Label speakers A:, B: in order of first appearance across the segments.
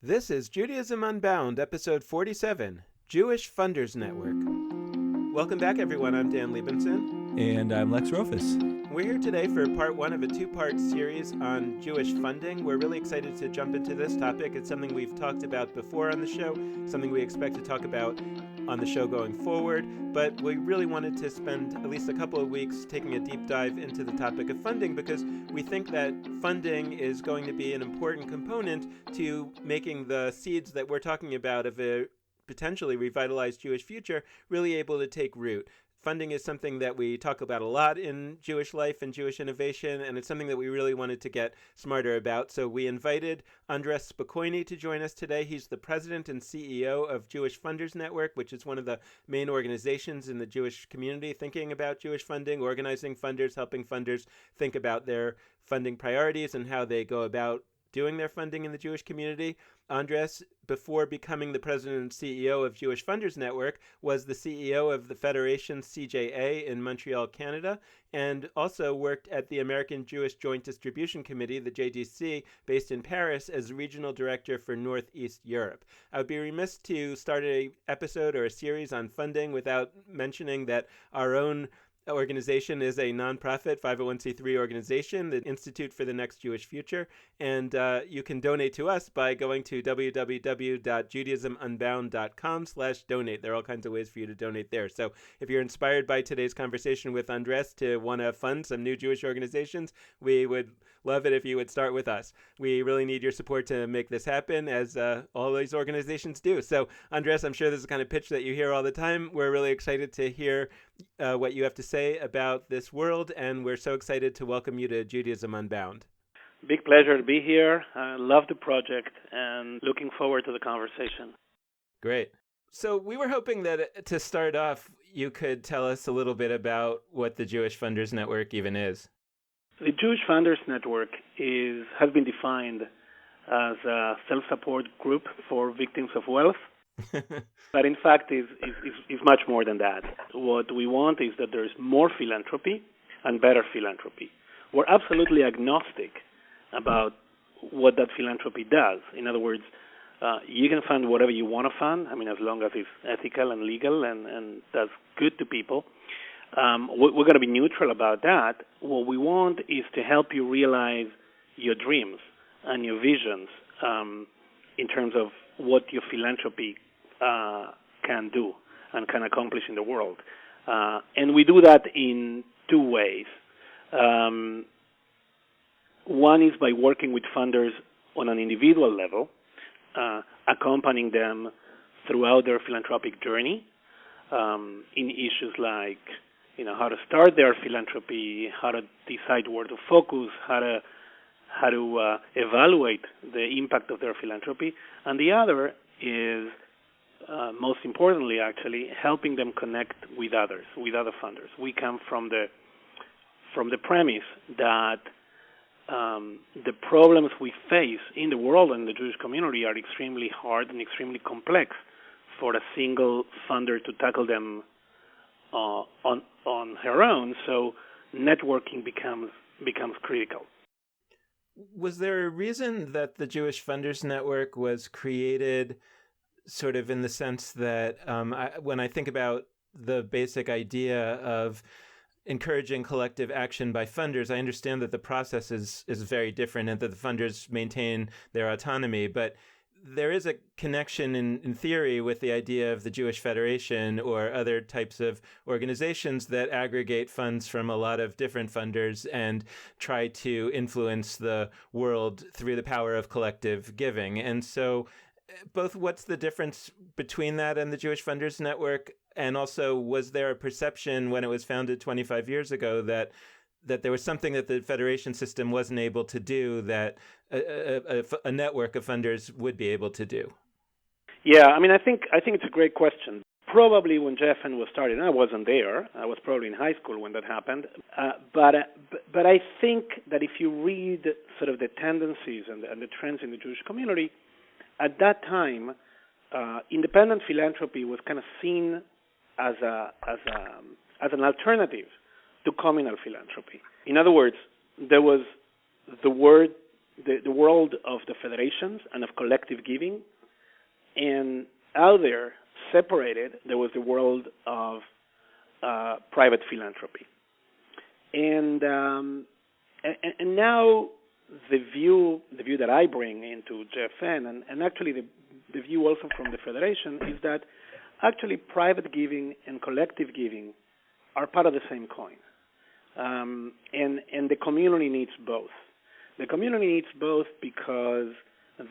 A: This is Judaism Unbound, episode 47, Jewish Funders Network. Welcome back, everyone. I'm Dan Liebenson.
B: And I'm Lex Rofus.
A: We're here today for part one of a two-part series on Jewish funding. We're really excited to jump into this topic. It's something we've talked about before on the show, something we expect to talk about on the show going forward, but we really wanted to spend at least a couple of weeks taking a deep dive into the topic of funding because we think that funding is going to be an important component to making the seeds that we're talking about of a potentially revitalized Jewish future really able to take root. Funding is something that we talk about a lot in Jewish life and Jewish innovation, and it's something that we really wanted to get smarter about. So we invited Andres Spokoiny to join us today. He's the president and CEO of Jewish Funders Network, which is one of the main organizations in the Jewish community thinking about Jewish funding, organizing funders, helping funders think about their funding priorities and how they go about doing their funding in the Jewish community. Andres, before becoming the president and CEO of Jewish Funders Network, was the CEO of the Federation CJA in Montreal, Canada, and also worked at the American Jewish Joint Distribution Committee, the JDC, based in Paris as regional director for Northeast Europe. I would be remiss to start an episode or a series on funding without mentioning that our own organization is a nonprofit 501c3 organization, the Institute for the Next Jewish Future, and you can donate to us by going to www.judaismunbound.com/donate. There are all kinds of ways for you to donate there. So if you're inspired by today's conversation with Andres to want to fund some new Jewish organizations, we would love it if you would start with us. We really need your support to make this happen, as all these organizations do. So Andres, I'm sure this is the kind of pitch that you hear all the time. We're really excited to hear what you have to say about this world, and we're so excited to welcome you to Judaism Unbound.
C: Big pleasure to be here. I love the project and looking forward to the conversation.
A: Great. So we were hoping that to start off, you could tell us a little bit about what the Jewish Funders Network even is.
C: The Jewish Funders Network has been defined as a self-support group for victims of wealth. But in fact, is much more than that. What we want is that there is more philanthropy and better philanthropy. We're absolutely agnostic about what that philanthropy does. In other words, you can fund whatever you want to fund, as long as it's ethical and legal and that's good to people. We're going to be neutral about that. What we want is to help you realize your dreams and your visions in terms of what your philanthropy can do and can accomplish in the world. And we do that in two ways. One is by working with funders on an individual level, accompanying them throughout their philanthropic journey in issues like how to start their philanthropy, how to decide where to focus, how to evaluate the impact of their philanthropy. And the other is, most importantly, actually, helping them connect with others, with other funders. We come from the premise that the problems we face in the world and the Jewish community are extremely hard and extremely complex for a single funder to tackle them on her own. So networking becomes critical.
A: Was there a reason that the Jewish Funders Network was created sort of in the sense that when I think about the basic idea of encouraging collective action by funders, I understand that the process is very different and that the funders maintain their autonomy, but there is a connection in theory with the idea of the Jewish Federation or other types of organizations that aggregate funds from a lot of different funders and try to influence the world through the power of collective giving. And so both what's the difference between that and the Jewish Funders Network? And also, was there a perception when it was founded 25 years ago that there was something that the federation system wasn't able to do that a network of funders would be able to do?
C: Yeah, I think it's a great question. Probably when JFN was started, and I wasn't there. I was probably in high school when that happened. But I think that if you read sort of the tendencies and the trends in the Jewish community, at that time, independent philanthropy was kind of seen as an alternative to communal philanthropy. In other words, there was the word the world of the federations and of collective giving, and out there, separated, there was the world of private philanthropy. And now the view that I bring into JFN, and actually the view also from the Federation, is that actually private giving and collective giving are part of the same coin. And the community needs both. The community needs both because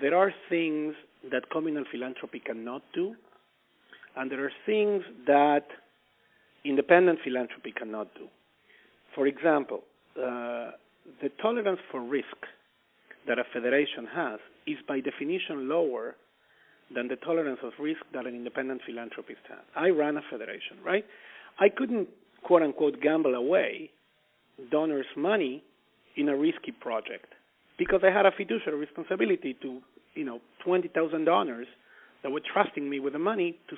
C: there are things that communal philanthropy cannot do, and there are things that independent philanthropy cannot do. For example, the tolerance for risk that a federation has is by definition lower than the tolerance of risk that an independent philanthropist has. I ran a federation, right? I couldn't, quote unquote, gamble away donors' money in a risky project because I had a fiduciary responsibility to, $20,000 donors that were trusting me with the money to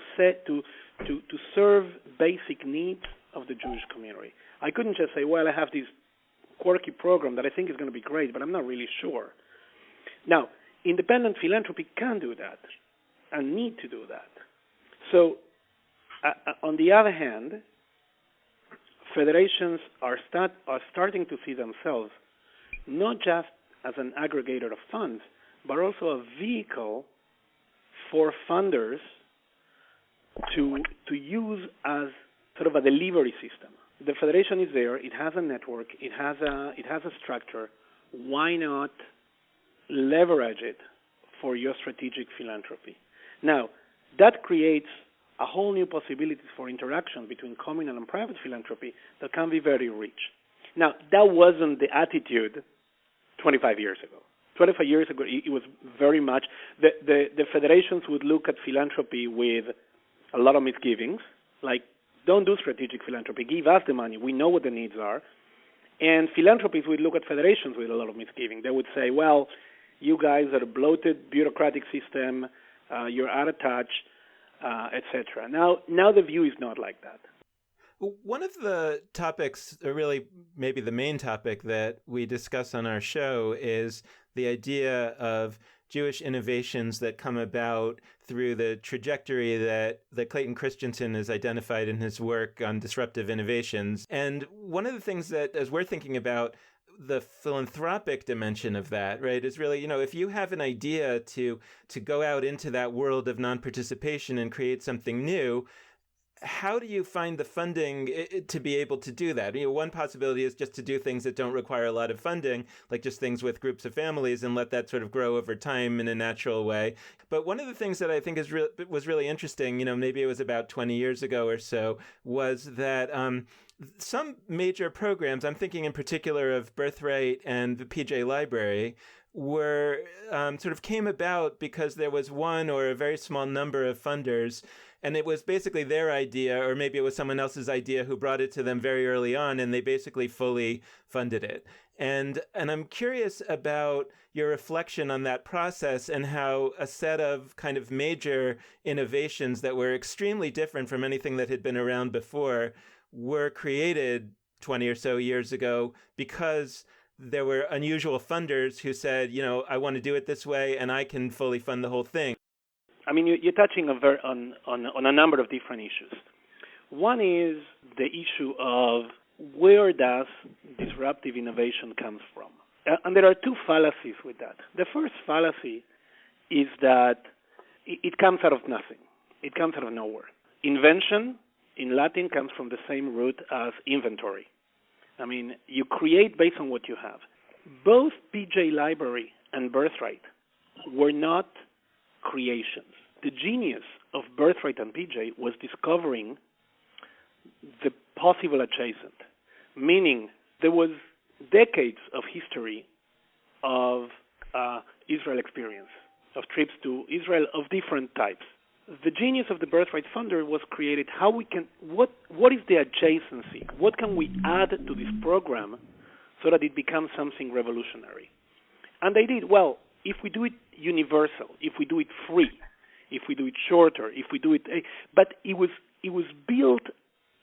C: serve basic needs of the Jewish community. I couldn't just say, well, I have this quirky program that I think is going to be great, but I'm not really sure. Now, independent philanthropy can do that and need to do that. So, on the other hand, federations are starting to see themselves not just as an aggregator of funds, but also a vehicle for funders to use as sort of a delivery system. The federation is there; it has a network, it has a structure. Why not leverage it for your strategic philanthropy? Now, that creates a whole new possibilities for interaction between communal and private philanthropy that can be very rich. Now, that wasn't the attitude 25 years ago. 25 years ago, it was very much, the federations would look at philanthropy with a lot of misgivings, like, don't do strategic philanthropy, give us the money, we know what the needs are. And philanthropists would look at federations with a lot of misgiving. They would say, well, you guys are a bloated bureaucratic system, you're out of touch, etc. Now the view is not like that.
A: One of the topics, or really maybe the main topic that we discuss on our show, is the idea of Jewish innovations that come about through the trajectory that Clayton Christensen has identified in his work on disruptive innovations. And one of the things that, as we're thinking about the philanthropic dimension of that, right, is really, if you have an idea to go out into that world of non-participation and create something new, how do you find the funding to be able to do that? One possibility is just to do things that don't require a lot of funding, like just things with groups of families, and let that sort of grow over time in a natural way. But one of the things that I think was really interesting, maybe it was about 20 years ago or so, was that some major programs, I'm thinking in particular of Birthright and the PJ Library, were sort of came about because there was one or a very small number of funders, and it was basically their idea, or maybe it was someone else's idea who brought it to them very early on, and they basically fully funded it. And I'm curious about your reflection on that process and how a set of kind of major innovations that were extremely different from anything that had been around before were created 20 or so years ago because there were unusual funders who said, I want to do it this way and I can fully fund the whole thing.
C: I mean, you're touching on a number of different issues. One is the issue of where does disruptive innovation comes from? And there are two fallacies with that. The first fallacy is that it comes out of nothing. It comes out of nowhere. Invention in Latin comes from the same root as inventory. I mean, you create based on what you have. Both PJ Library and Birthright were not creations. The genius of Birthright and PJ was discovering the possible adjacent, meaning there was decades of history of Israel experience, of trips to Israel of different types. The genius of the Birthright Funder was created what is the adjacency? What can we add to this program so that it becomes something revolutionary? And they did, well, if we do it universal, if we do it free, if we do it shorter, if we do it, but it was built,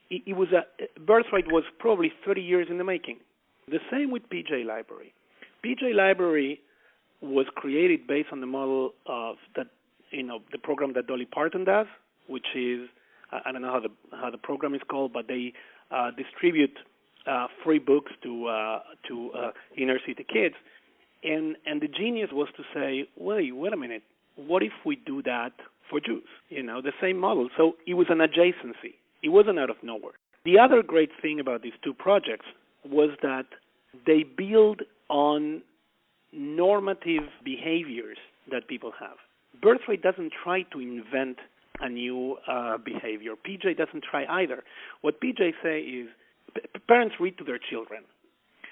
C: Birthright was probably 30 years in the making. The same with PJ Library. PJ Library was created based on the model of that, the program that Dolly Parton does, which is, I don't know how the program is called, but they distribute free books to inner city kids. And the genius was to say, wait a minute, what if we do that for Jews? The same model. So it was an adjacency. It wasn't out of nowhere. The other great thing about these two projects was that they build on normative behaviors that people have. Birthright doesn't try to invent a new behavior. PJ doesn't try either. What PJ say is, parents read to their children.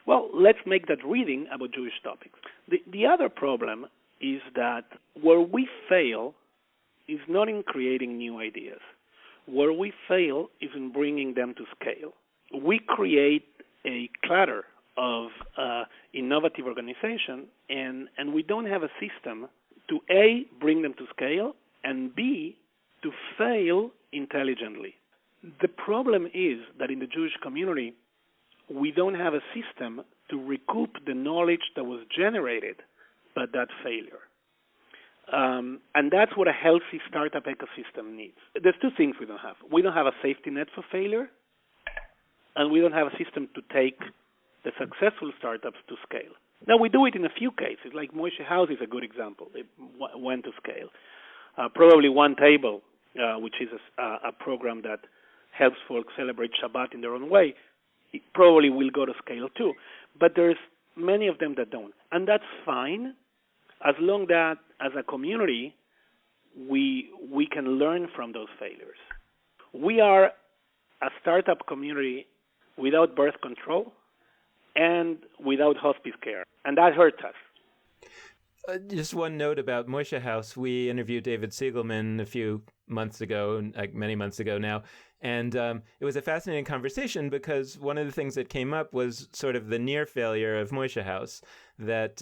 C: Well, let's make that reading about Jewish topics. The other problem is that where we fail is not in creating new ideas. Where we fail is in bringing them to scale. We create a clutter of innovative organization, and we don't have a system to A, bring them to scale, and B, to fail intelligently. The problem is that in the Jewish community, we don't have a system to recoup the knowledge that was generated by that failure. And that's what a healthy startup ecosystem needs. There's two things we don't have. We don't have a safety net for failure, and we don't have a system to take the successful startups to scale. Now, we do it in a few cases, like Moshe House is a good example. It went to scale. Probably One Table, which is a program that helps folks celebrate Shabbat in their own way, it probably will go to scale too. But there's many of them that don't. And that's fine, as long that as a community we can learn from those failures. We are a startup community without birth control and without hospice care, and that hurts us.
A: Just one note about Moshe House. We interviewed David Siegelman a few months ago, like many months ago now, and it was a fascinating conversation because one of the things that came up was sort of the near failure of Moshe House, that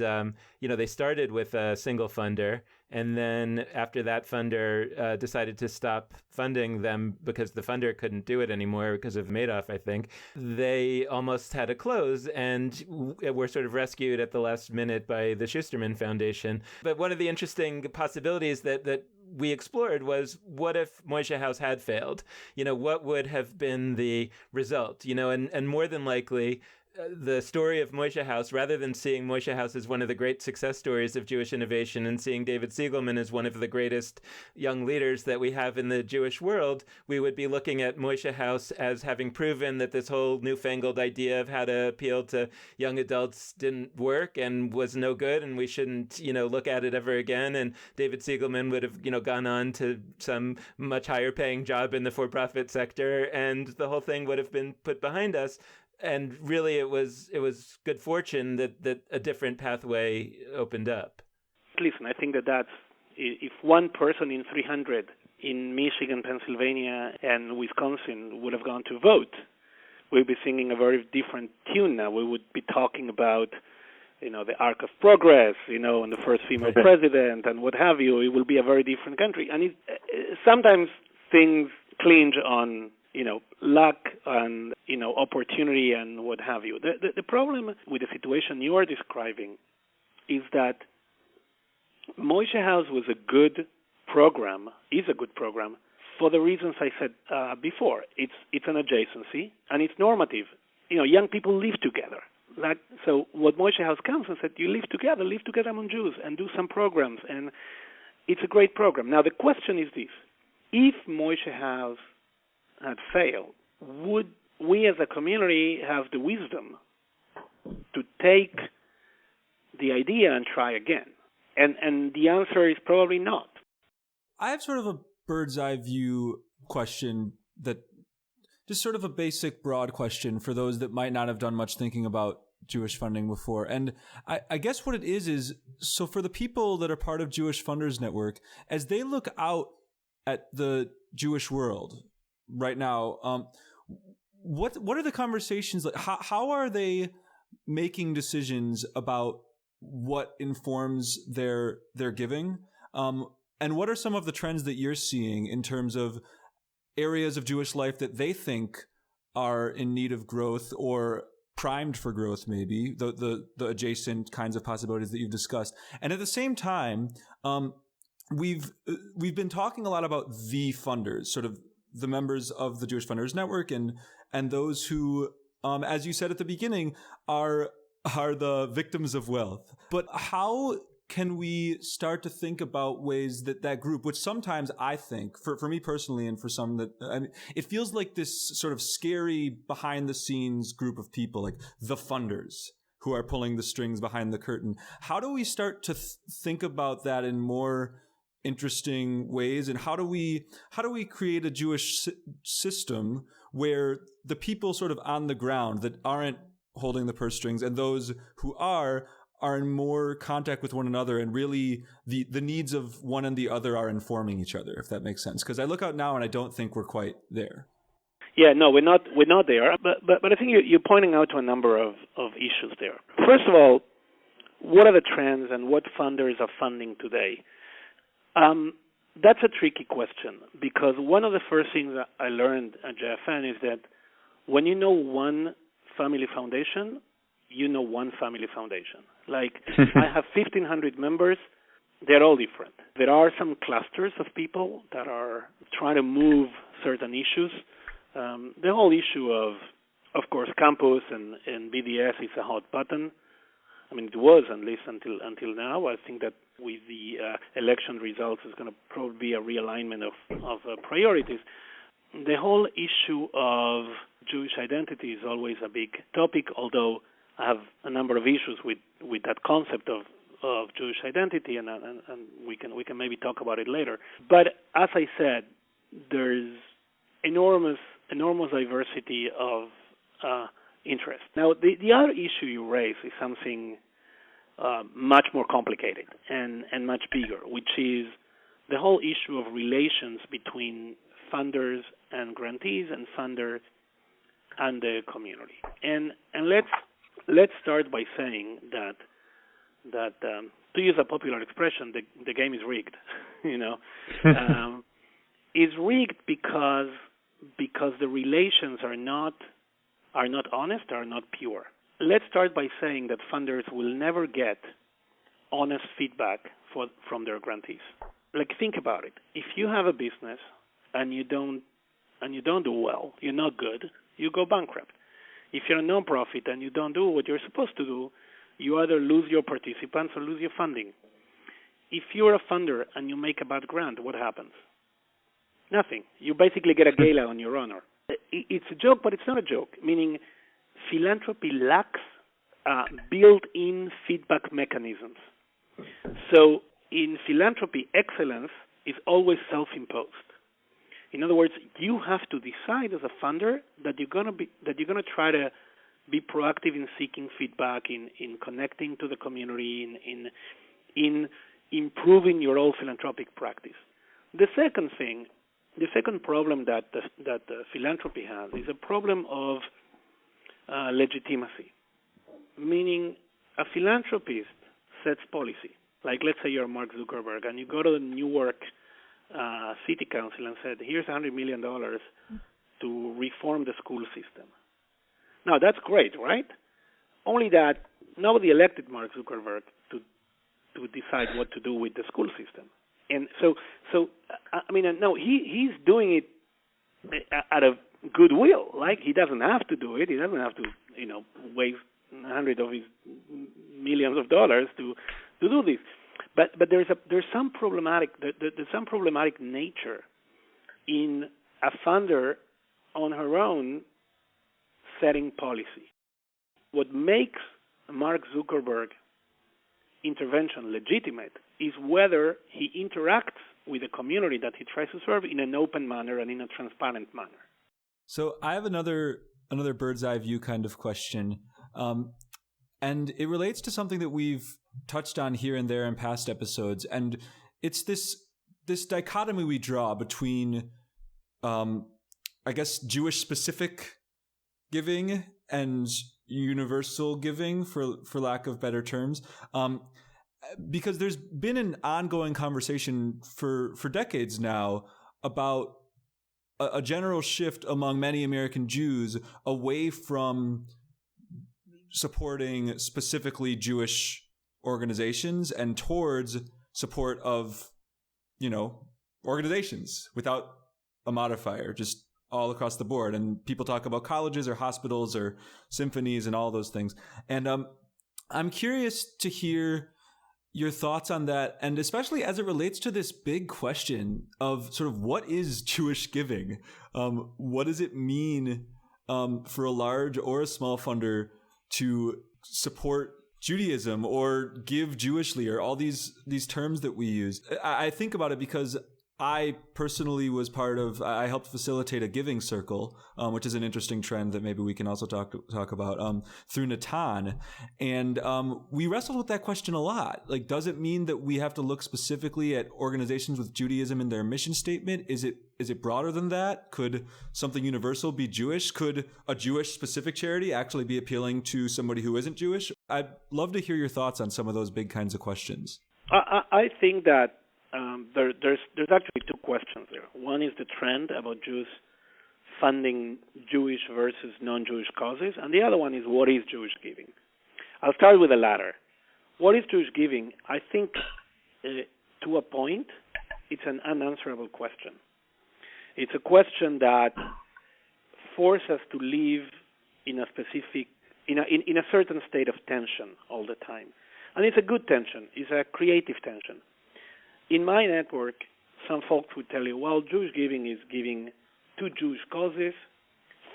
A: they started with a single funder, and then after that funder decided to stop funding them because the funder couldn't do it anymore because of Madoff, I think, they almost had to close and were sort of rescued at the last minute by the Schusterman Foundation. But one of the interesting possibilities that we explored was, what if Moshe House had failed? What would have been the result? And more than likely, the story of Moshe House, rather than seeing Moshe House as one of the great success stories of Jewish innovation and seeing David Siegelman as one of the greatest young leaders that we have in the Jewish world, we would be looking at Moshe House as having proven that this whole newfangled idea of how to appeal to young adults didn't work and was no good, and we shouldn't, look at it ever again. And David Siegelman would have, gone on to some much higher paying job in the for-profit sector, and the whole thing would have been put behind us. And really, it was good fortune that a different pathway opened up.
C: Listen, I think that's, if one person in 300 in Michigan, Pennsylvania, and Wisconsin would have gone to vote, we'd be singing a very different tune now. We would be talking about, the Arc of Progress, and the first female president and what have you. It will be a very different country. And sometimes things clinch on luck and, opportunity and what have you. The problem with the situation you are describing is that Moshe House was a good program, is a good program, for the reasons I said before. It's an adjacency, and it's normative. Young people live together. So what Moshe House comes and said, you live together among Jews and do some programs, and it's a great program. Now, the question is this. If Moshe House had failed, would we as a community have the wisdom to take the idea and try again? And the answer is probably not.
B: I have sort of a bird's eye view question, that just sort of a basic broad question for those that might not have done much thinking about Jewish funding before. And I guess what it is so for the people that are part of Jewish Funders Network, as they look out at the Jewish world right now, what are the conversations like? How are they making decisions about what informs their giving? And what are some of the trends that you're seeing in terms of areas of Jewish life that they think are in need of growth, or primed for growth, maybe the adjacent kinds of possibilities that you've discussed. And at the same time, we've been talking a lot about the funders, sort of the members of the Jewish Funders Network, and those who, as you said at the beginning, are the victims of wealth. But how can we start to think about ways that group, which sometimes I think, for me personally and for some it feels like this sort of scary behind the scenes group of people, like the funders who are pulling the strings behind the curtain. How do we start to think about that in more interesting ways, and how do we create a Jewish system where the people sort of on the ground that aren't holding the purse strings and those who are in more contact with one another, and really the needs of one and the other are informing each other, if that makes sense? Because I look out now and I don't think we're quite there.
C: Yeah, no, we're not there. But I think you're pointing out to a number of issues there. First of all, what are the trends and what funders are funding today? That's a tricky question, because one of the first things that I learned at JFN is that when you know one family foundation, you know one family foundation. Like, I have 1,500 members. They're all different. There are some clusters of people that are trying to move certain issues. The whole issue of course, campus and BDS is a hot button. I mean, it was, at least until now. I think that with the election results, it's going to probably be a realignment of priorities. The whole issue of Jewish identity is always a big topic, although I have a number of issues with that concept of Jewish identity, and we can maybe talk about it later. But as I said, there's enormous diversity of interest. Now, the other issue you raise is something much more complicated and much bigger, which is the whole issue of relations between funders and grantees and funders and the community. And let's start by saying that to use a popular expression, the game is rigged. It's rigged because the relations are not honest, are not pure. Let's start by saying that funders will never get honest feedback from their grantees. Like, think about it. If you have a business and you don't do well, you're not good, you go bankrupt. If you're a nonprofit and you don't do what you're supposed to do, you either lose your participants or lose your funding. If you're a funder and you make a bad grant, what happens? Nothing. You basically get a gala on your honor. It's a joke, but it's not a joke, meaning philanthropy lacks built-in feedback mechanisms. So in philanthropy, excellence is always self-imposed. In other words, you have to decide as a funder that you're going to try to be proactive in seeking feedback, in connecting to the community, in improving your own philanthropic practice. The second problem that philanthropy has is a problem of legitimacy, meaning a philanthropist sets policy. Like, let's say you're Mark Zuckerberg and you go to the Newark City Council and said, here's $100 million to reform the school system. Now, that's great, right? Only that nobody elected Mark Zuckerberg to decide what to do with the school system. And so I mean, no, he's doing it out of goodwill. Like, he doesn't have to do it. He doesn't have to, waste hundreds of his millions of dollars to do this. But there's some problematic nature in a funder on her own setting policy. What makes Mark Zuckerberg intervention legitimate is whether he interacts with the community that he tries to serve in an open manner and in a transparent manner.
B: So I have another bird's eye view kind of question, and it relates to something that we've touched on here and there in past episodes, and it's this dichotomy we draw between, I guess, Jewish specific giving and universal giving, for lack of better terms. Because there's been an ongoing conversation for decades now about a general shift among many American Jews away from supporting specifically Jewish organizations and towards support of, organizations without a modifier, just all across the board. And people talk about colleges or hospitals or symphonies and all those things. And I'm curious to hear your thoughts on that, and especially as it relates to this big question of sort of what is Jewish giving? What does it mean for a large or a small funder to support Judaism or give Jewishly, or all these terms that we use? I think about it because I personally I helped facilitate a giving circle, which is an interesting trend that maybe we can also talk about through Natan. And we wrestled with that question a lot. Like, does it mean that we have to look specifically at organizations with Judaism in their mission statement? Is it broader than that? Could something universal be Jewish? Could a Jewish specific charity actually be appealing to somebody who isn't Jewish? I'd love to hear your thoughts on some of those big kinds of questions.
C: I think that there's actually two questions there. One is the trend about Jews funding Jewish versus non-Jewish causes, and the other one is what is Jewish giving. I'll start with the latter. What is Jewish giving? I think to a point, it's an unanswerable question. It's a question that forces us to live in a specific, in a certain state of tension all the time, and it's a good tension. It's a creative tension. In my network, some folks would tell you, well, Jewish giving is giving to Jewish causes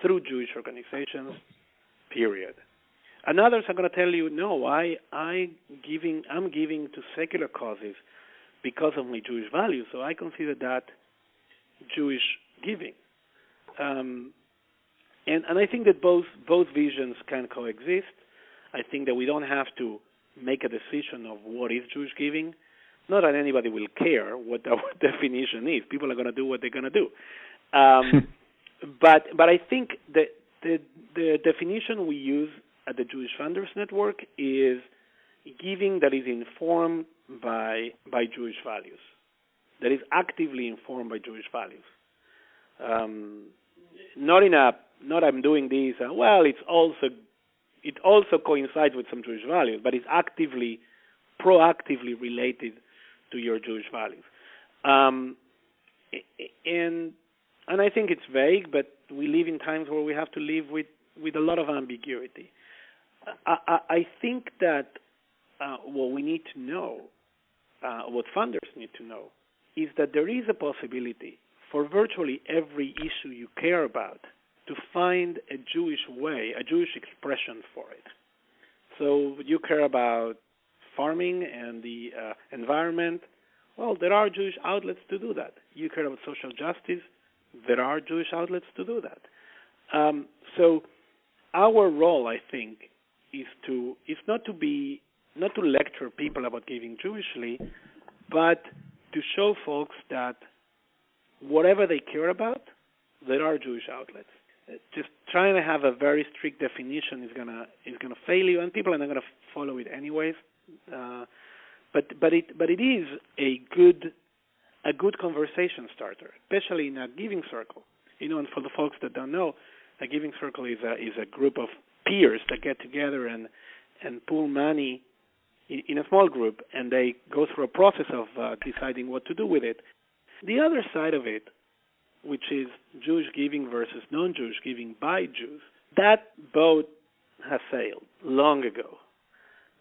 C: through Jewish organizations, period. And others are going to tell you, no, I'm giving to secular causes because of my Jewish values, so I consider that Jewish giving. And I think that both visions can coexist. I think that we don't have to make a decision of what is Jewish giving. Not that anybody will care what the definition is. People are going to do what they're going to do. But I think that the definition we use at the Jewish Funders Network is giving that is informed by Jewish values, that is actively informed by Jewish values. Not I'm doing this. It also coincides with some Jewish values, but it's proactively related to your Jewish values. And I think it's vague, but we live in times where we have to live with a lot of ambiguity. I think that what we need to know, what funders need to know, is that there is a possibility for virtually every issue you care about to find a Jewish way, a Jewish expression for it. So you care about farming and the environment. Well, there are Jewish outlets to do that. You care about social justice. There are Jewish outlets to do that. So our role, I think, is not to lecture people about giving Jewishly, but to show folks that whatever they care about, there are Jewish outlets. Just trying to have a very strict definition is gonna fail you, and people are not gonna follow it anyways. But it is a good conversation starter, especially in a giving circle. And for the folks that don't know, a giving circle is a group of peers that get together and pool money in a small group, and they go through a process of deciding what to do with it. The other side of it, which is Jewish giving versus non-Jewish giving by Jews, that boat has sailed long ago.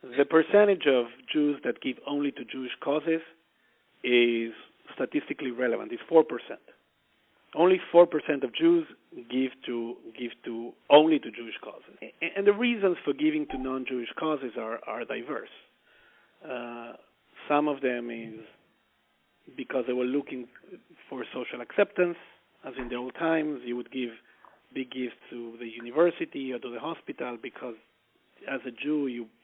C: The percentage of Jews that give only to Jewish causes is statistically relevant. It's 4%. Only 4% of Jews give only to Jewish causes. And the reasons for giving to non-Jewish causes are diverse. Some of them is because they were looking for social acceptance, as in the old times. You would give big gifts to the university or to the hospital because, as a Jew, you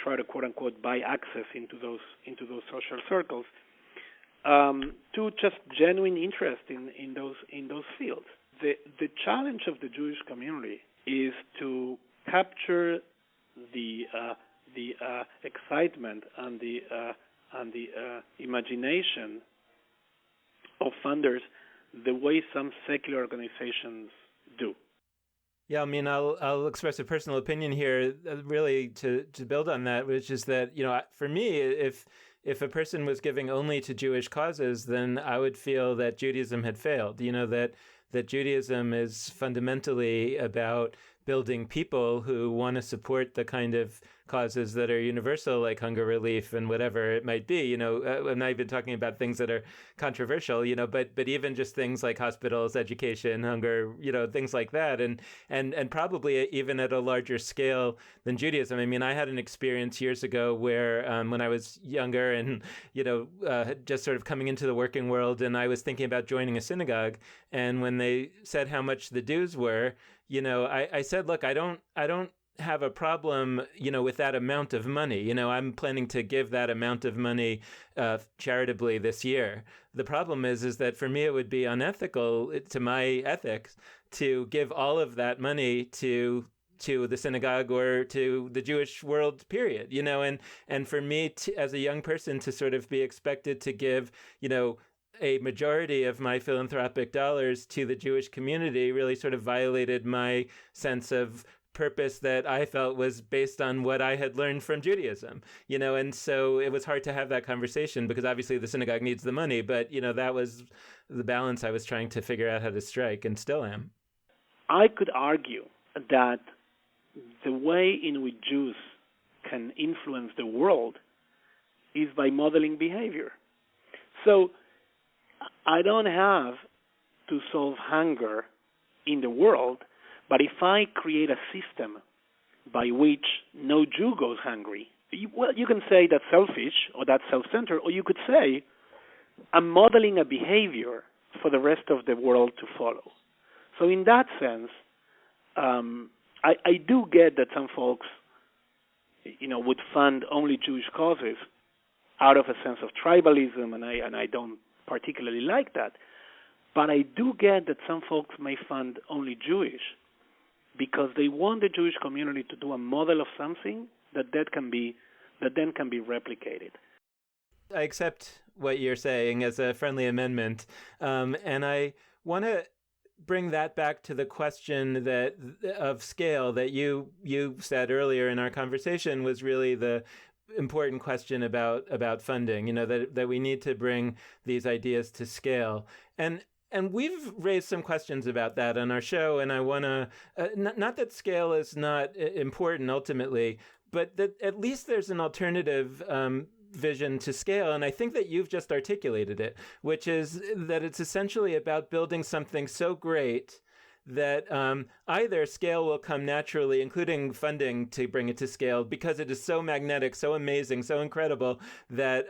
C: try to quote unquote buy access into those social circles. To just genuine interest in those fields. The challenge of the Jewish community is to capture the excitement and the imagination of funders the way some secular organizations do.
A: Yeah, I mean, I'll express a personal opinion here, really to build on that, which is that, for me, if a person was giving only to Jewish causes, then I would feel that Judaism had failed. That Judaism is fundamentally about building people who want to support the kind of causes that are universal, like hunger relief and whatever it might be. I'm not even talking about things that are controversial, but even just things like hospitals, education, hunger, things like that, and probably even at a larger scale than Judaism. I mean, I had an experience years ago where when I was younger and just sort of coming into the working world, and I was thinking about joining a synagogue, and when they said how much the dues were, I said, look, I don't have a problem, with that amount of money. I'm planning to give that amount of money charitably this year. The problem is that for me, it would be unethical to my ethics to give all of that money to the synagogue or to the Jewish world, period. And for me, as a young person, to sort of be expected to give, a majority of my philanthropic dollars to the Jewish community really sort of violated my sense of purpose that I felt was based on what I had learned from Judaism, and so it was hard to have that conversation because obviously the synagogue needs the money, but, that was the balance I was trying to figure out how to strike, and still am.
C: I could argue that the way in which Jews can influence the world is by modeling behavior. So I don't have to solve hunger in the world, but if I create a system by which no Jew goes hungry, you can say that's selfish or that's self-centered, or you could say I'm modeling a behavior for the rest of the world to follow. So in that sense, I do get that some folks, would fund only Jewish causes out of a sense of tribalism, and I don't particularly like that. But I do get that some folks may fund only Jewish because they want the Jewish community to do a model of something that then can be replicated.
A: I accept what you're saying as a friendly amendment, and I want to bring that back to the question of scale that you said earlier in our conversation was really the important question about funding. That we need to bring these ideas to scale, and we've raised some questions about that on our show, and I want to, not that scale is not important ultimately, but that at least there's an alternative vision to scale. And I think that you've just articulated it, which is that it's essentially about building something so great that either scale will come naturally, including funding to bring it to scale, because it is so magnetic, so amazing, so incredible that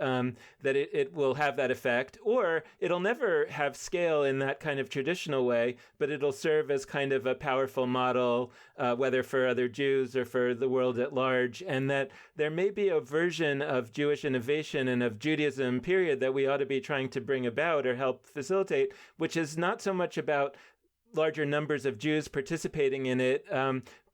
A: it will have that effect, or it'll never have scale in that kind of traditional way, but it'll serve as kind of a powerful model, whether for other Jews or for the world at large, and that there may be a version of Jewish innovation and of Judaism, period, that we ought to be trying to bring about or help facilitate, which is not so much about larger numbers of Jews participating in it,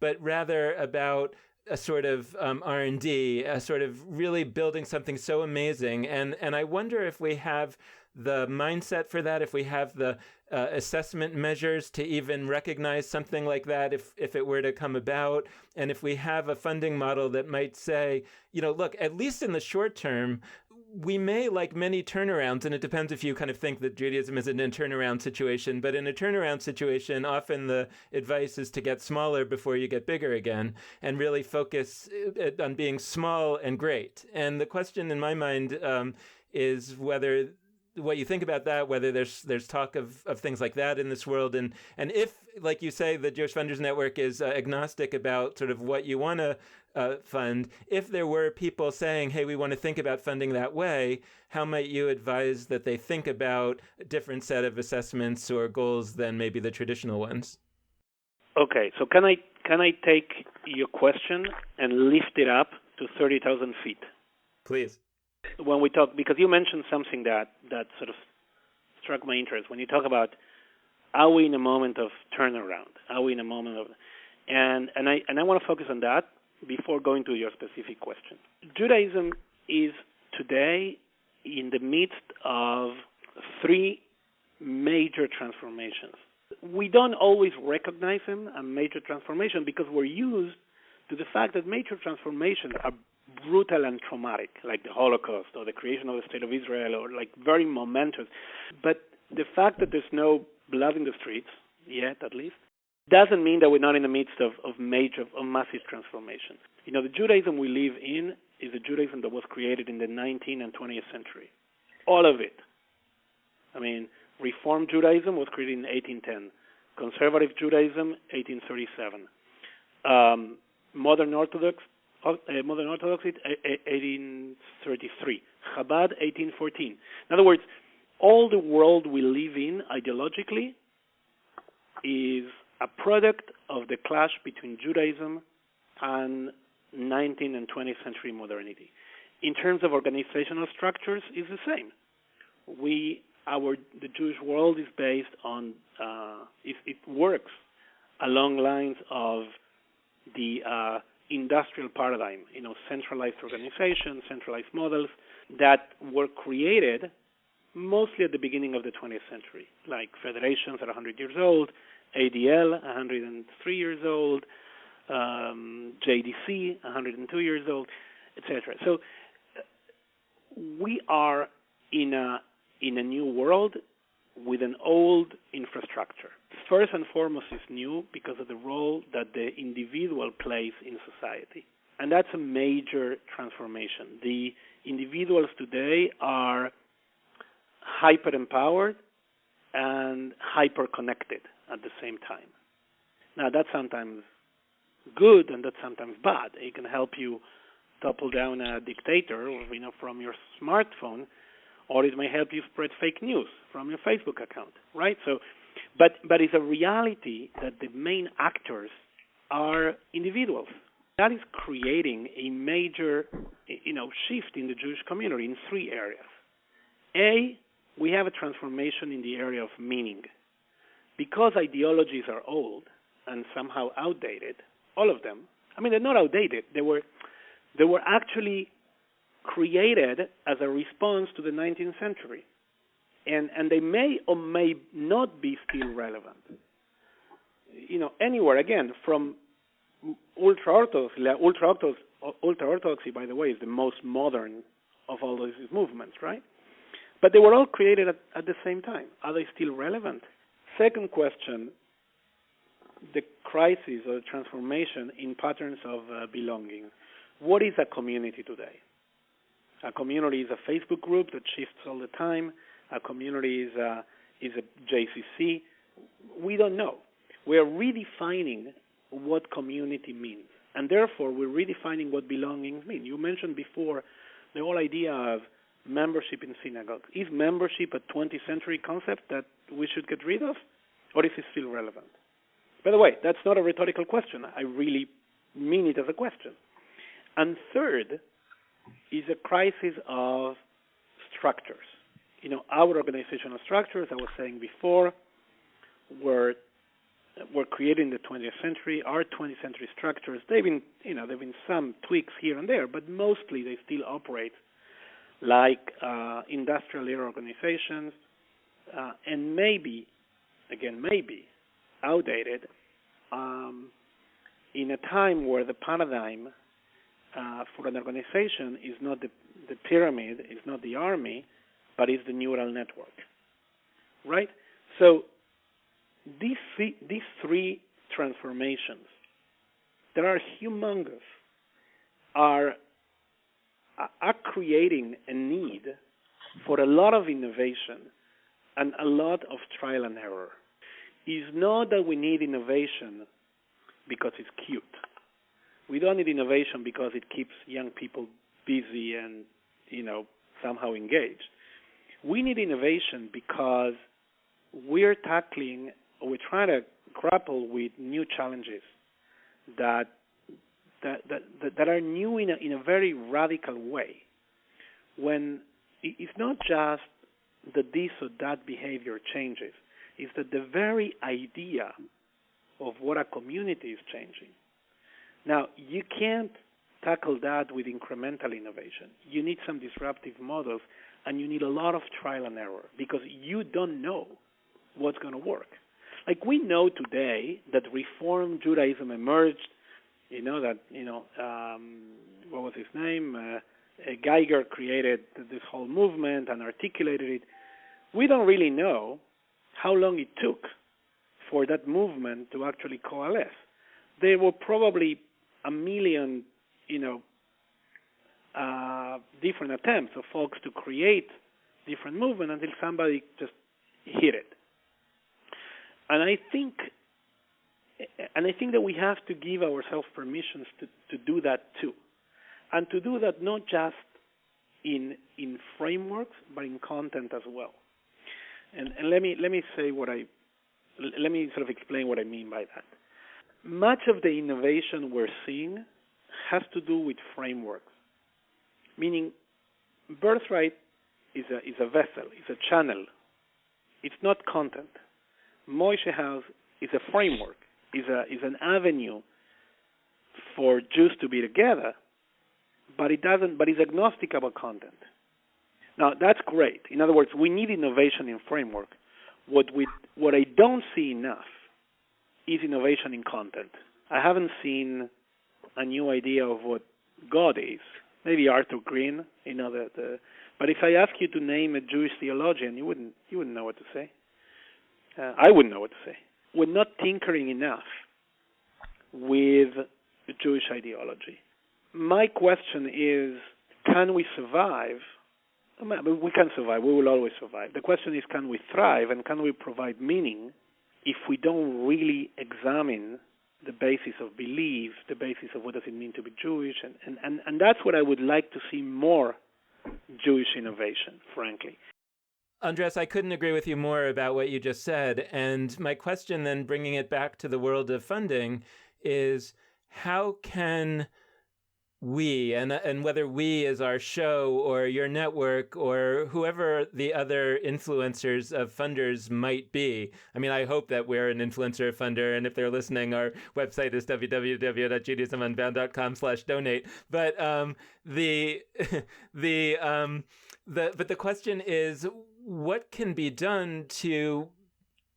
A: but rather about a sort of R&D, a sort of really building something so amazing. And I wonder if we have the mindset for that, if we have the assessment measures to even recognize something like that, if it were to come about, and if we have a funding model that might say, look, at least in the short term, we may, like many turnarounds, and it depends if you kind of think that Judaism is in a turnaround situation, but in a turnaround situation, often the advice is to get smaller before you get bigger again, and really focus on being small and great. And the question in my mind is whether what you think about that, whether there's talk of things like that in this world, and if, like you say, the Jewish Funders Network is agnostic about sort of what you want to fund, if there were people saying, hey, we want to think about funding that way, how might you advise that they think about a different set of assessments or goals than maybe the traditional ones?
C: Okay, so can I take your question and lift it up to 30,000 feet?
A: Please.
C: When we talk, because you mentioned something that sort of struck my interest. When you talk about, are we in a moment of turnaround? Are we in a moment of, and I want to focus on that before going to your specific question. Judaism is today in the midst of three major transformations. we don't always recognize them as major transformation because we're used to the fact that major transformations are brutal and traumatic, like the Holocaust or the creation of the State of Israel, or like very momentous. But the fact that there's no blood in the streets, yet at least, doesn't mean that we're not in the midst of massive transformation. You know, the Judaism we live in is a Judaism that was created in the 19th and 20th century. All of it. I mean, Reform Judaism was created in 1810. Conservative Judaism, 1837. Modern Orthodoxy, 1833. Chabad, 1814. In other words, all the world we live in ideologically is a product of the clash between Judaism and 19th and 20th century modernity. In terms of organizational structures, it's the same. The Jewish world is based on, it works along lines of the industrial paradigm, centralized organization, centralized models that were created mostly at the beginning of the 20th century, like federations are 100 years old, ADL 103 years old, JDC 102 years old, etc. So we are in a new world with an old infrastructure. First and foremost, it's new because of the role that the individual plays in society. And that's a major transformation. The individuals today are hyper-empowered and hyper-connected at the same time. Now, that's sometimes good and that's sometimes bad. It can help you topple down a dictator, from your smartphone, or it may help you spread fake news from your Facebook account, right? So, but it's a reality that the main actors are individuals. That is creating a major, shift in the Jewish community in three areas. A, we have a transformation in the area of meaning. Because ideologies are old and somehow outdated, all of them, they're not outdated. They were actually created as a response to the 19th century. And they may or may not be still relevant. Anywhere, again, from ultra-orthodoxy, by the way, is the most modern of all those movements, right? But they were all created at the same time. Are they still relevant? Second question, the crisis or the transformation in patterns of belonging. What is a community today? A community is a Facebook group that shifts all the time. A community is a JCC. We don't know. We are redefining what community means. And therefore, we're redefining what belongings mean. You mentioned before the whole idea of membership in synagogues. Is membership a 20th century concept that we should get rid of? Or is it still relevant? By the way, that's not a rhetorical question. I really mean it as a question. And third is a crisis of structures. Our organizational structures, I was saying before, were created in the 20th century. Our 20th century structures, they've been some tweaks here and there, but mostly they still operate like industrial era organizations, and maybe outdated in a time where the paradigm for an organization is not the pyramid, is not the army, but is the neural network, right? So these three transformations that are humongous are creating a need for a lot of innovation and a lot of trial and error. It's not that we need innovation because it's cute. We don't need innovation because it keeps young people busy and, somehow engaged. We need innovation because we're trying to grapple with new challenges that are new in a very radical way. When it's not just that this or that behavior changes, it's that the very idea of what a community is changing. Now, you can't tackle that with incremental innovation. You need some disruptive models, and you need a lot of trial and error because you don't know what's going to work. Like we know today that Reform Judaism emerged. What was his name? Geiger created this whole movement and articulated it. We don't really know how long it took for that movement to actually coalesce. There were probably a million, different attempts of folks to create different movement until somebody just hit it. And I think that we have to give ourselves permissions to do that too, and to do that not just in frameworks but in content as well. And let me sort of explain what I mean by that. Much of the innovation we're seeing has to do with frameworks, meaning Birthright is a vessel, is a channel. It's not content. Moishe House is a framework, is an avenue for Jews to be together, but it's agnostic about content. Now that's great. In other words, we need innovation in framework. What I don't see enough is innovation in content. I haven't seen a new idea of what God is. Maybe Arthur Green, but if I ask you to name a Jewish theologian, you wouldn't know what to say. I wouldn't know what to say. We're not tinkering enough with the Jewish ideology. My question is, can we survive? We can survive. We will always survive. The question is, can we thrive and can we provide meaning if we don't really examine the basis of belief, the basis of what does it mean to be Jewish? And that's what I would like to see more Jewish innovation, frankly.
A: Andres, I couldn't agree with you more about what you just said. And my question then, bringing it back to the world of funding, is how can we, and whether we is our show or your network or whoever the other influencers of funders might be. I mean, I hope that we're an influencer funder, and if they're listening, our website is www.judaismunbound.com/donate. But but the question is, what can be done to,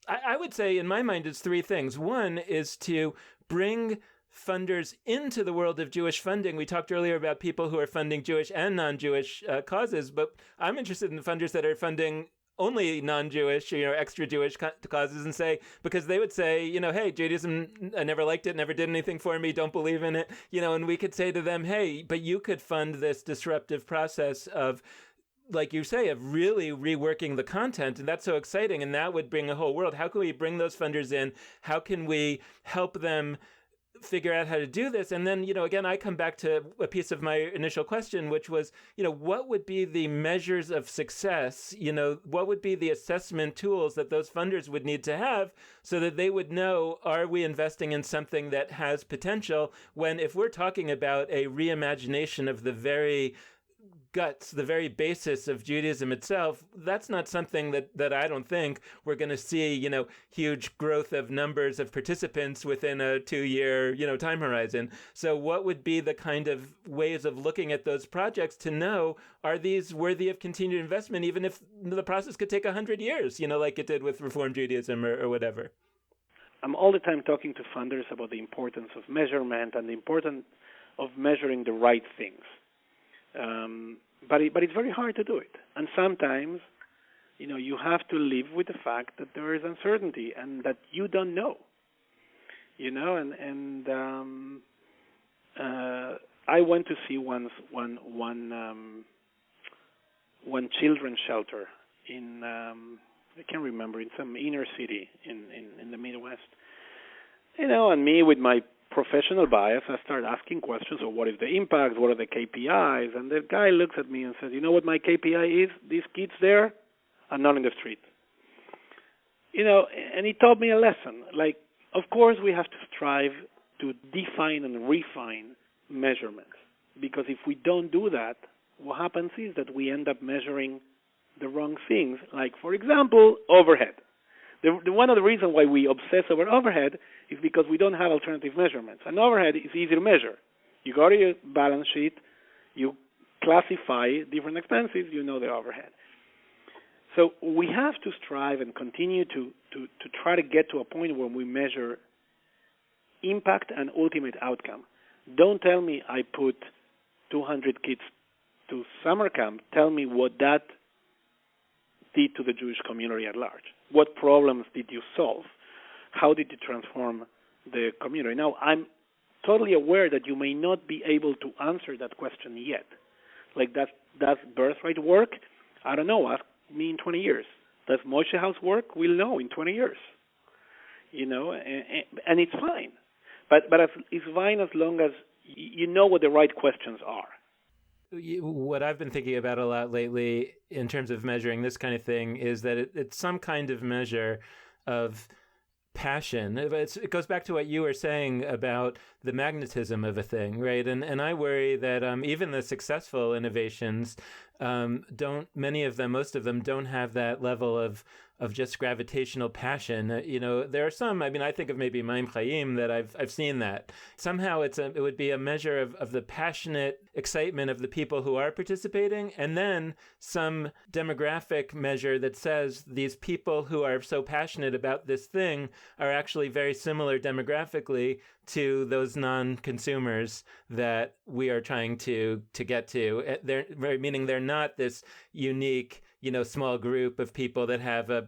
A: I would say in my mind, it's three things. One is to bring funders into the world of Jewish funding. We talked earlier about people who are funding Jewish and non-Jewish causes, but I'm interested in funders that are funding only non-Jewish, extra Jewish causes, and say, because they would say, hey, Judaism, I never liked it, never did anything for me, don't believe in it, and we could say to them, hey, but you could fund this disruptive process of, like you say, of really reworking the content, and that's so exciting, and that would bring a whole world. How can we bring those funders in? How can we help them figure out how to do this? And then, again, I come back to a piece of my initial question, which was, what would be the measures of success? What would be the assessment tools that those funders would need to have so that they would know, are we investing in something that has potential? When, if we're talking about a reimagination of the very guts, the very basis of Judaism itself, that's not something that I don't think we're going to see, huge growth of numbers of participants within a 2-year, time horizon. So what would be the kind of ways of looking at those projects to know, are these worthy of continued investment, even if the process could take 100 years, like it did with Reform Judaism or whatever?
C: I'm all the time talking to funders about the importance of measurement and the importance of measuring the right things. But it's very hard to do it. And sometimes, you have to live with the fact that there is uncertainty and that you don't know. I went to see one children's shelter in I can't remember, in some inner city in the Midwest. And me with my professional bias, I started asking questions of what is the impact, what are the KPIs, and the guy looks at me and says, you know what my KPI is? These kids there are not in the street. And he taught me a lesson. Like, of course we have to strive to define and refine measurements, because if we don't do that, what happens is that we end up measuring the wrong things, like, for example, overhead. One of the reasons why we obsess over overhead is because we don't have alternative measurements. And overhead is easy to measure. You go to your balance sheet, you classify different expenses, you know the overhead. So we have to strive and continue to try to get to a point where we measure impact and ultimate outcome. Don't tell me I put 200 kids to summer camp. Tell me what that did to the Jewish community at large. What problems did you solve? How did you transform the community? Now, I'm totally aware that you may not be able to answer that question yet. Like, does birthright work? I don't know. Ask me in 20 years. Does Moshe House work? We'll know in 20 years. And it's fine. But it's fine as long as you know what the right questions are.
A: What I've been thinking about a lot lately in terms of measuring this kind of thing is that it's some kind of measure of passion. It goes back to what you were saying about the magnetism of a thing, right? And I worry that even the successful innovations most of them don't have that level of just gravitational passion. There are some, I think of maybe Maim Chaim that I've seen that. Somehow it would be a measure of the passionate excitement of the people who are participating, and then some demographic measure that says these people who are so passionate about this thing are actually very similar demographically to those non-consumers that we are trying to get to. Meaning they're not this unique, small group of people that have a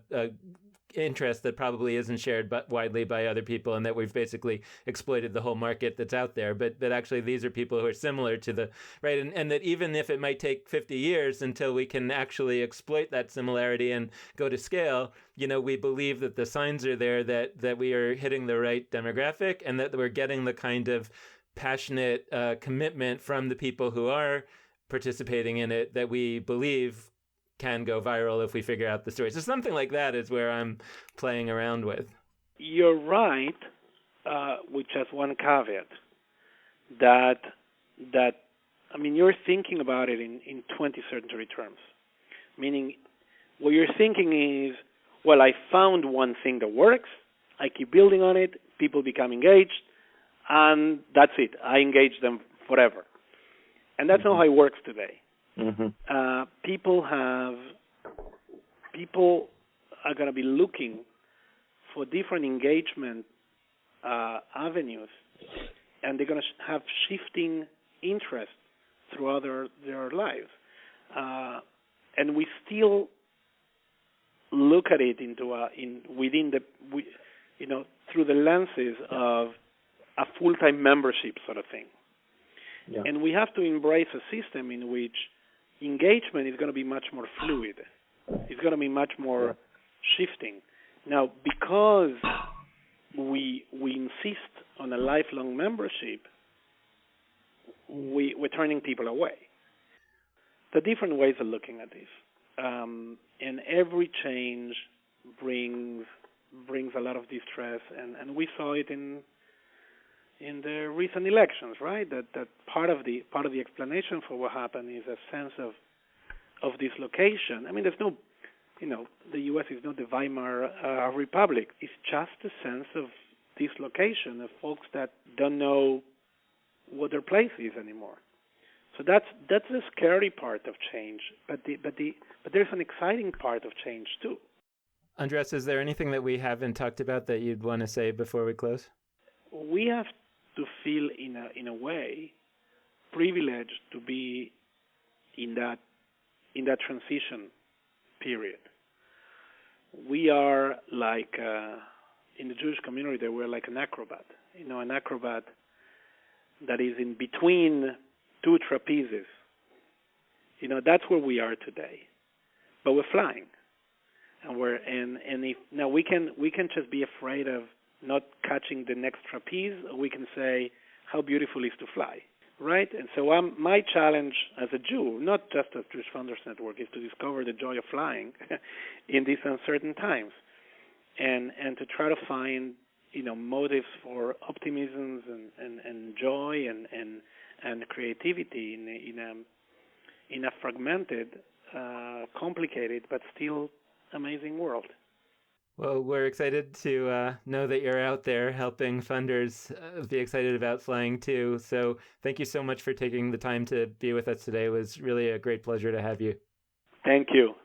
A: interest that probably isn't shared but widely by other people, and that we've basically exploited the whole market that's out there. But actually these are people who are similar to the, right? And that even if it might take 50 years until we can actually exploit that similarity and go to scale, we believe that the signs are there that we are hitting the right demographic and that we're getting the kind of passionate commitment from the people who are participating in it that we believe can go viral if we figure out the story. So something like that is where I'm playing around with.
C: You're right, with just one caveat, that you're thinking about it in 20th century terms. Meaning, what you're thinking is, well, I found one thing that works, I keep building on it, people become engaged, and that's it. I engage them forever. And that's not how it works today. Mm-hmm. People are going to be looking for different engagement avenues, and they're going to have shifting interests throughout their lives. And we still look at it through the lenses of a full-time membership sort of thing. Yeah. And we have to embrace a system in which engagement is going to be much more fluid. It's going to be much more shifting. Now, because we insist on a lifelong membership, we're turning people away. The different ways of looking at this. And every change brings a lot of distress, and we saw it in the recent elections, right? That part of the explanation for what happened is a sense of dislocation. There's no, the U.S. is not the Weimar Republic. It's just a sense of dislocation of folks that don't know what their place is anymore. So that's the scary part of change, but there's an exciting part of change too.
A: Andres, is there anything that we haven't talked about that you'd want to say before we close?
C: We have to feel in a way privileged to be in that transition period. We are like in the Jewish community, we're like an acrobat. An acrobat that is in between two trapezes. That's where we are today. But we're flying, and if now we can just be afraid of not catching the next trapeze, or we can say how beautiful it is to fly, right? And so my challenge as a Jew, not just as Jewish Founders Network, is to discover the joy of flying in these uncertain times, and to try to find motives for optimism and joy and creativity in a fragmented, complicated but still amazing world.
A: Well, we're excited to know that you're out there helping funders be excited about flying too. So thank you so much for taking the time to be with us today. It was really a great pleasure to have you.
C: Thank you.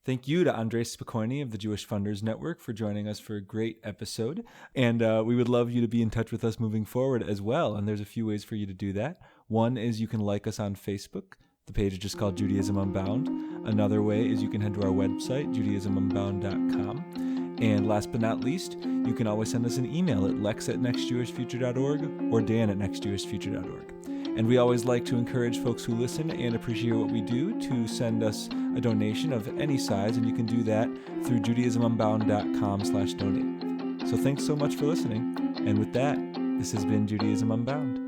B: Thank you to Andres Spokoiny of the Jewish Funders Network for joining us for a great episode. And we would love you to be in touch with us moving forward as well. And there's a few ways for you to do that. One is you can like us on Facebook. The page is just called Judaism Unbound. Another way is you can head to our website, judaismunbound.com. And last but not least, you can always send us an email at lex@nextjewishfuture.org or dan@nextjewishfuture.org. And we always like to encourage folks who listen and appreciate what we do to send us a donation of any size, and you can do that through judaismunbound.com/donate. So thanks so much for listening. And with that, this has been Judaism Unbound.